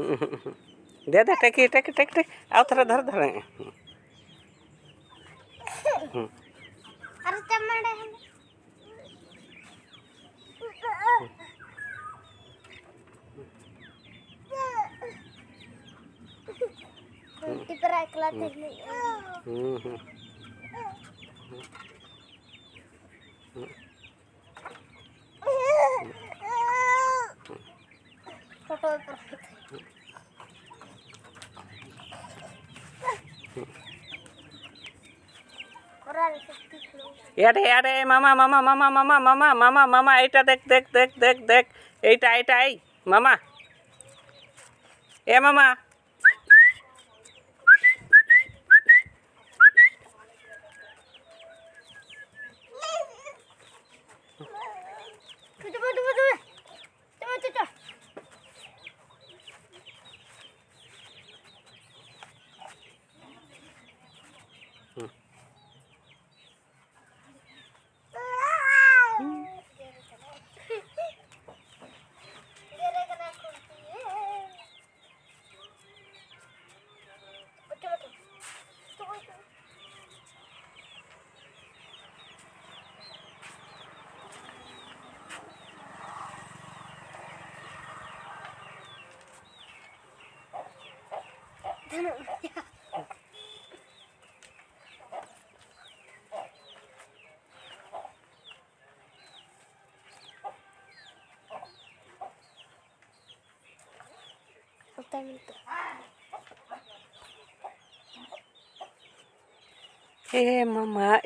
दे दे टेकी टेकी take take आओ थोड़ा धर धर अरे टमाटर है टिपर एकला नहीं फोटो पर यारे यारे मामा मामा मामा मामा मामा मामा मामा एटा देख देख देख देख देख एटा एटा आई मामा ए मामा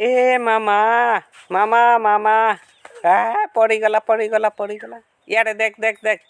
ए मामा मामा मामा पड़ी गला यारे देख देख देख